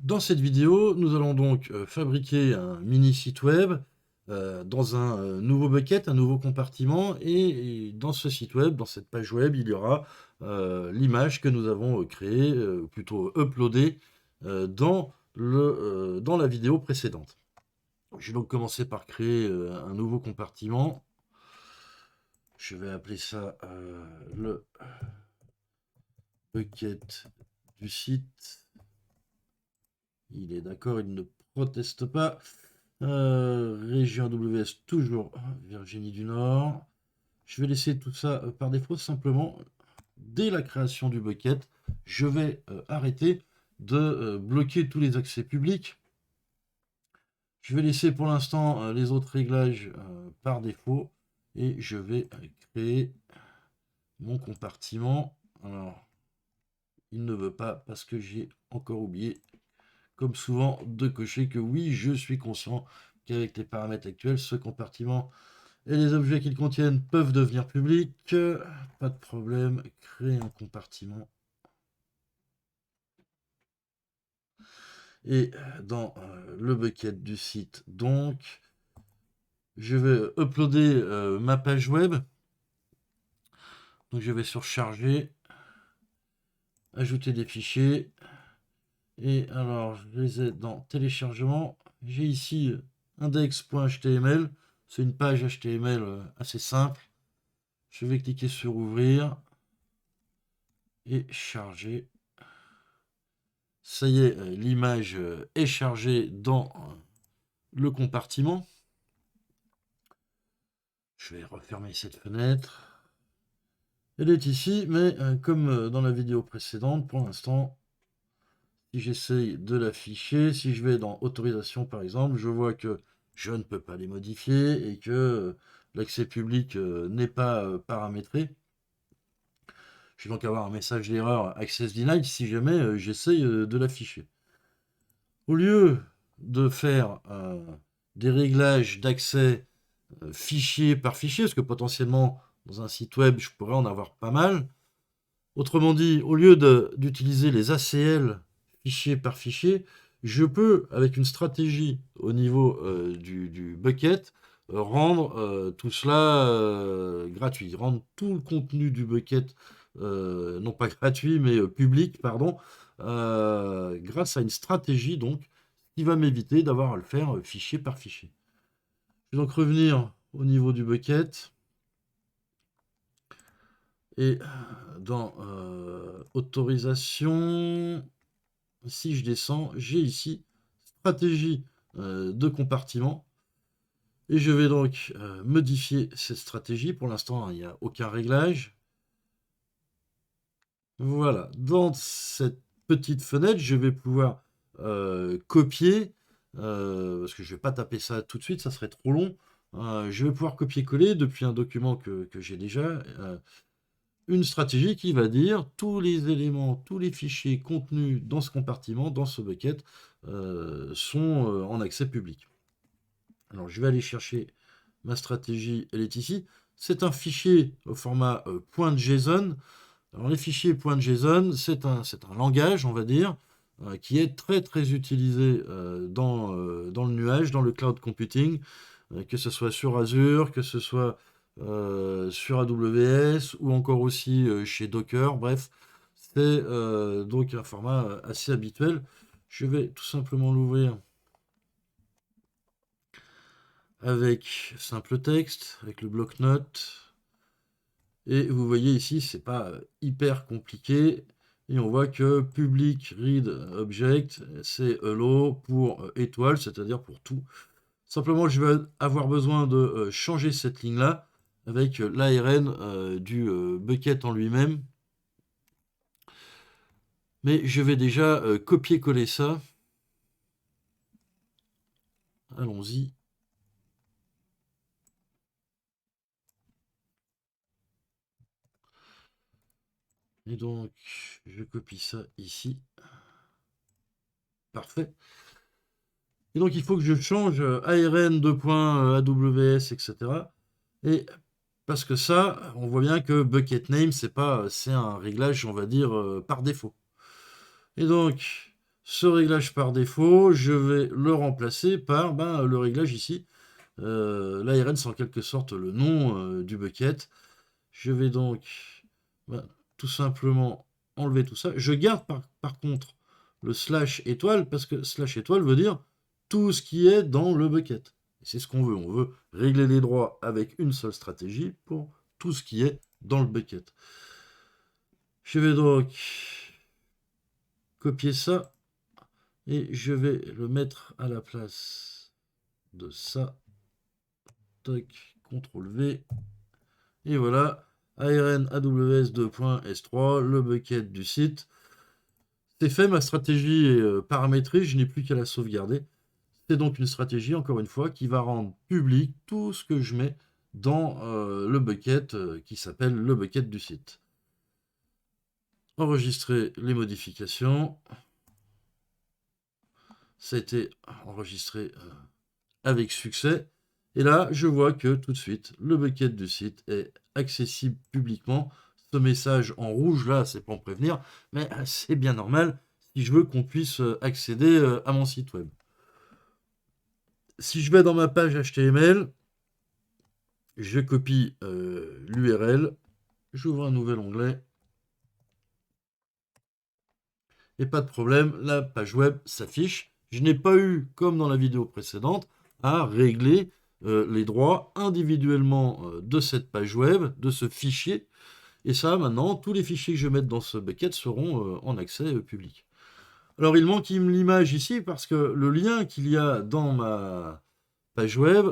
Dans cette vidéo, nous allons donc fabriquer un mini site web dans un nouveau bucket, un nouveau compartiment. Et dans ce site web, dans cette page web, il y aura l'image que nous avons créée, ou plutôt uploadée, dans la vidéo précédente. Je vais donc commencer par créer un nouveau compartiment. Je vais appeler ça le bucket du site. Il est d'accord, il ne proteste pas. Région AWS, toujours Virginie du Nord. Je vais laisser tout ça par défaut. Simplement, dès la création du bucket, je vais arrêter de bloquer tous les accès publics. Je vais laisser pour l'instant les autres réglages par défaut. Et je vais créer mon compartiment. Alors, il ne veut pas parce que j'ai encore oublié, comme souvent, de cocher que oui, je suis conscient qu'avec les paramètres actuels, ce compartiment et les objets qu'ils contiennent peuvent devenir publics. Pas de problème, créer un compartiment. Et dans le bucket du site, donc, je vais uploader ma page web. Donc je vais surcharger, ajouter des fichiers. Et alors, je les ai dans téléchargement. J'ai ici index.html. C'est une page HTML assez simple. Je vais cliquer sur ouvrir et charger. Ça y est, l'image est chargée dans le compartiment. Je vais refermer cette fenêtre. Elle est ici, mais comme dans la vidéo précédente, pour l'instant, si j'essaye de l'afficher, si je vais dans autorisation par exemple, je vois que je ne peux pas les modifier et que l'accès public n'est pas paramétré. Je vais donc avoir un message d'erreur Access Denied si jamais j'essaye de l'afficher. Au lieu de faire des réglages d'accès fichier par fichier, parce que potentiellement dans un site web je pourrais en avoir pas mal, autrement dit, au lieu d'utiliser les ACL fichier par fichier, je peux, avec une stratégie au niveau du bucket, rendre tout cela gratuit, rendre tout le contenu du bucket, non pas gratuit, mais public, pardon, grâce à une stratégie donc qui va m'éviter d'avoir à le faire fichier par fichier. Je vais donc revenir au niveau du bucket et dans autorisation, si je descends, j'ai ici stratégie de compartiment. Et je vais donc modifier cette stratégie. Pour l'instant, il n'y a aucun réglage. Voilà, dans cette petite fenêtre, je vais pouvoir copier, parce que je ne vais pas taper ça tout de suite, ça serait trop long. Je vais pouvoir copier-coller depuis un document que j'ai déjà, une stratégie qui va dire tous les éléments, tous les fichiers contenus dans ce compartiment, dans ce bucket, sont en accès public. Alors je vais aller chercher ma stratégie, elle est ici. C'est un fichier au format .json. Alors les fichiers .json, c'est un langage, on va dire, qui est très très utilisé dans le nuage, dans le cloud computing, que ce soit sur Azure, que ce soit sur AWS ou encore aussi chez Docker. Bref, c'est donc un format assez habituel. Je vais tout simplement l'ouvrir avec simple texte, avec le bloc-notes. Et vous voyez ici, c'est pas hyper compliqué. Et on voit que public read object, c'est hello pour étoile, c'est-à-dire pour tout. Simplement, je vais avoir besoin de changer cette ligne-là avec l'ARN du bucket en lui-même. Mais je vais déjà copier-coller ça. Allons-y. Et donc, je copie ça ici. Parfait. Et donc, il faut que je change ARN, AWS, etc. Et parce que ça, on voit bien que bucket name, c'est un réglage, on va dire, par défaut. Et donc, Ce réglage par défaut, je vais le remplacer par le réglage ici. L'ARN, c'est en quelque sorte le nom du bucket. Je vais donc tout simplement enlever tout ça. Je garde par contre le slash étoile, parce que slash étoile veut dire tout ce qui est dans le bucket. C'est ce qu'on veut. On veut régler les droits avec une seule stratégie pour tout ce qui est dans le bucket. Je vais donc copier ça et je vais le mettre à la place de ça. Toc, CTRL V. Et voilà, ARN AWS 2.S3, le bucket du site. C'est fait, ma stratégie est paramétrée, je n'ai plus qu'à la sauvegarder. C'est donc une stratégie, encore une fois, qui va rendre public tout ce que je mets dans le bucket qui s'appelle le bucket du site. Enregistrer les modifications. Ça a été enregistré avec succès. Et là, je vois que tout de suite, le bucket du site est accessible publiquement. Ce message en rouge, là, c'est pour me prévenir, mais c'est bien normal si je veux qu'on puisse accéder à mon site web. Si je vais dans ma page HTML, je copie l'URL, j'ouvre un nouvel onglet, et pas de problème, la page web s'affiche. Je n'ai pas eu, comme dans la vidéo précédente, à régler les droits individuellement de cette page web, de ce fichier. Et ça, maintenant, tous les fichiers que je mette dans ce bucket seront en accès public. Alors, il manque l'image ici parce que le lien qu'il y a dans ma page web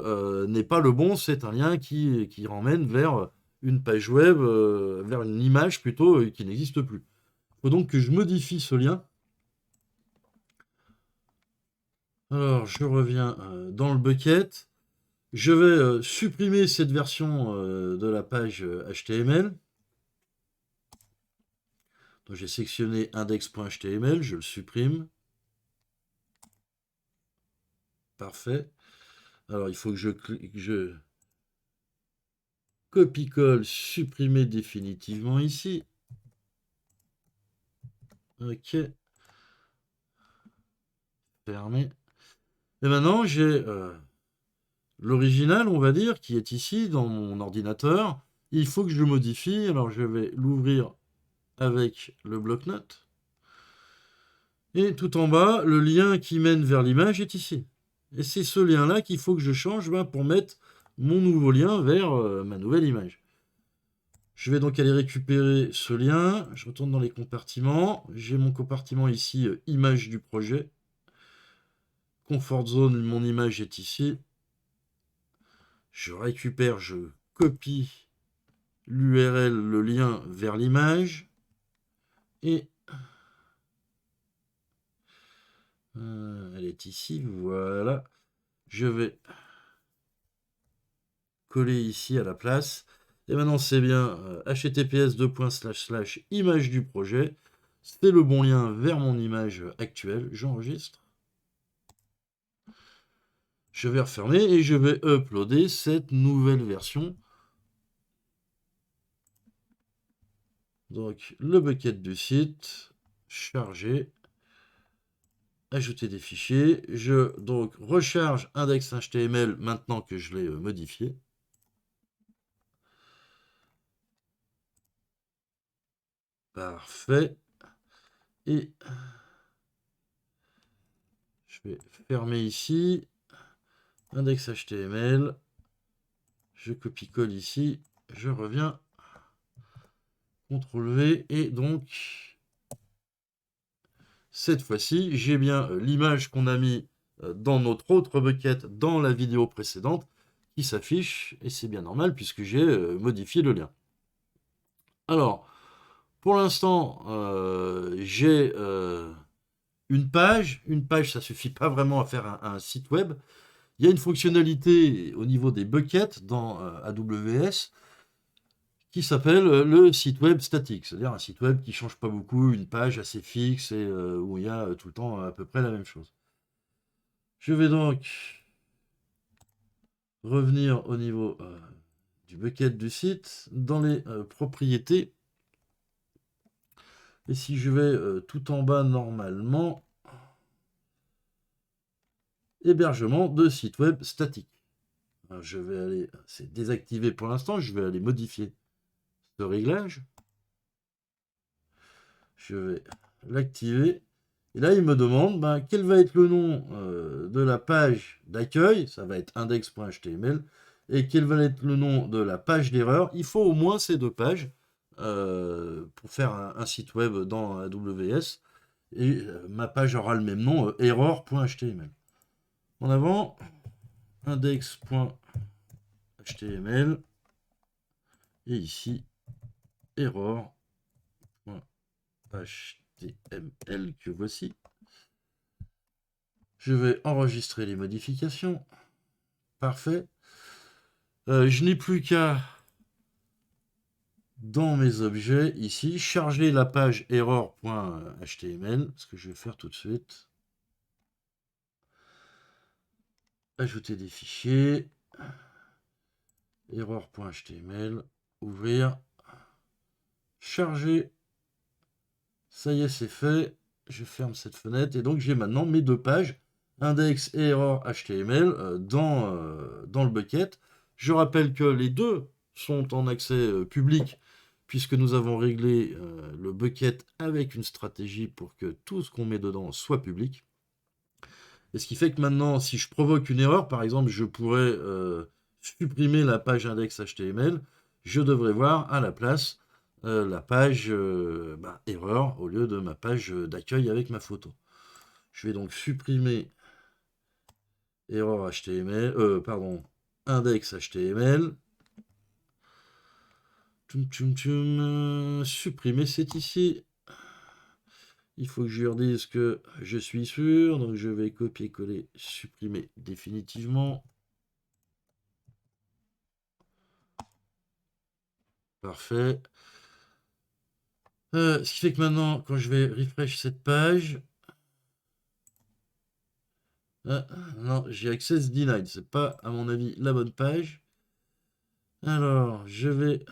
n'est pas le bon. C'est un lien qui ramène vers une page web, vers une image plutôt, qui n'existe plus. Il faut donc que je modifie ce lien. Alors, je reviens dans le bucket. Je vais supprimer cette version de la page HTML. Donc, j'ai sélectionné index.html, je le supprime. Parfait. Alors, il faut que je copie-colle, supprimer définitivement ici. OK. Fermé. Et maintenant, j'ai l'original, on va dire, qui est ici dans mon ordinateur. Il faut que je le modifie. Alors, je vais l'ouvrir avec le bloc-notes. Et tout en bas, le lien qui mène vers l'image est ici. Et c'est ce lien-là qu'il faut que je change pour mettre mon nouveau lien vers ma nouvelle image. Je vais donc aller récupérer ce lien. Je retourne dans les compartiments. J'ai mon compartiment ici, image du projet. Comfort zone, mon image est ici. Je récupère, je copie l'URL, le lien vers l'image. Et elle est ici, voilà. Je vais coller ici à la place. Et maintenant, c'est bien https image du projet. C'est le bon lien vers mon image actuelle. J'enregistre. Je vais refermer et je vais uploader cette nouvelle version. Donc, le bucket du site, charger, ajouter des fichiers. Je donc recharge index.html maintenant que je l'ai modifié. Parfait. Et je vais fermer ici. Index.html. Je copie-colle ici. Je reviens. CTRL V. Et donc, cette fois-ci, j'ai bien l'image qu'on a mis dans notre autre bucket dans la vidéo précédente qui s'affiche. Et c'est bien normal puisque j'ai modifié le lien. Alors, pour l'instant, j'ai une page. Une page, ça ne suffit pas vraiment à faire un site web. Il y a une fonctionnalité au niveau des buckets dans AWS qui s'appelle le site web statique, c'est-à-dire un site web qui ne change pas beaucoup, une page assez fixe et où il y a tout le temps à peu près la même chose. Je vais donc revenir au niveau du bucket du site, dans les propriétés. Et si je vais tout en bas normalement, hébergement de site web statique. Alors, je vais aller, c'est désactivé pour l'instant, je vais aller modifier ce réglage. Je vais l'activer. Et là, il me demande quel va être le nom de la page d'accueil. Ça va être index.html. Et quel va être le nom de la page d'erreur. Il faut au moins ces deux pages pour faire un site web dans AWS. Et ma page aura le même nom, error.html. En avant, index.html. Et ici, error.html que voici. Je vais enregistrer les modifications. Parfait. Je n'ai plus qu'à, dans mes objets, ici, charger la page error.html, ce que je vais faire tout de suite. Ajouter des fichiers. Error.html. Ouvrir. Charger. Ça y est, c'est fait. Je ferme cette fenêtre. Et donc, j'ai maintenant mes deux pages, index et error.html, dans le bucket. Je rappelle que les deux sont en accès public, puisque nous avons réglé le bucket avec une stratégie pour que tout ce qu'on met dedans soit public. Et ce qui fait que maintenant, si je provoque une erreur, par exemple, je pourrais supprimer la page index.html, je devrais voir à la place la page erreur au lieu de ma page d'accueil avec ma photo. Je vais donc supprimer error HTML, index HTML. Supprimer, c'est ici. Il faut que je lui redise que je suis sûr. Donc je vais copier-coller, supprimer définitivement. Parfait. Ce qui fait que maintenant, quand je vais refresh cette page, non, j'ai access denied. C'est pas, à mon avis, la bonne page. Alors, je vais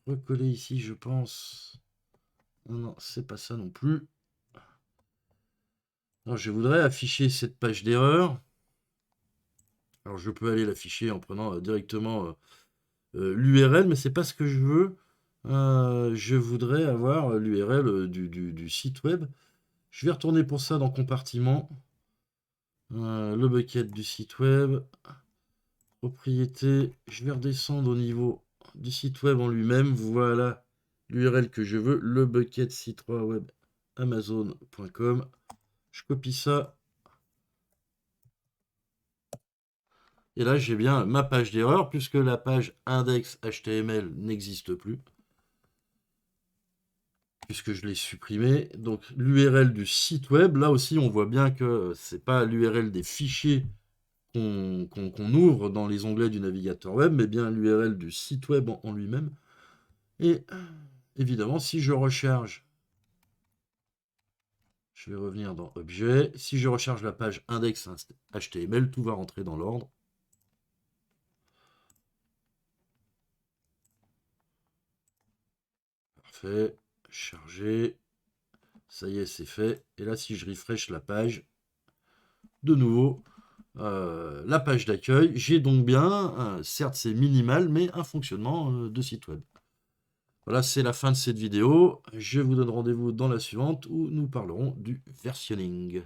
recoller ici, je pense. Non, non, c'est pas ça non plus. Alors, je voudrais afficher cette page d'erreur. Alors, je peux aller l'afficher en prenant directement l'URL, mais c'est pas ce que je veux. Je voudrais avoir l'URL du site web. Je vais retourner pour ça dans compartiment. Le bucket du site web. Propriété. Je vais redescendre au niveau du site web en lui-même. Voilà l'URL que je veux. Le bucket site3 web amazon.com. Je copie ça. Et là, j'ai bien ma page d'erreur puisque la page index.html n'existe plus. Puisque je l'ai supprimé. Donc l'URL du site web, là aussi on voit bien que c'est pas l'URL des fichiers qu'on ouvre dans les onglets du navigateur web, mais bien l'URL du site web en lui-même. Et évidemment, si je recharge, je vais revenir dans Objet, si je recharge la page index.html, tout va rentrer dans l'ordre. Parfait, chargé. Ça y est, c'est fait. Et là, si je refresh la page, de nouveau, la page d'accueil, j'ai donc bien, certes c'est minimal, mais un fonctionnement de site web. Voilà, c'est la fin de cette vidéo. Je vous donne rendez-vous dans la suivante où nous parlerons du versionning.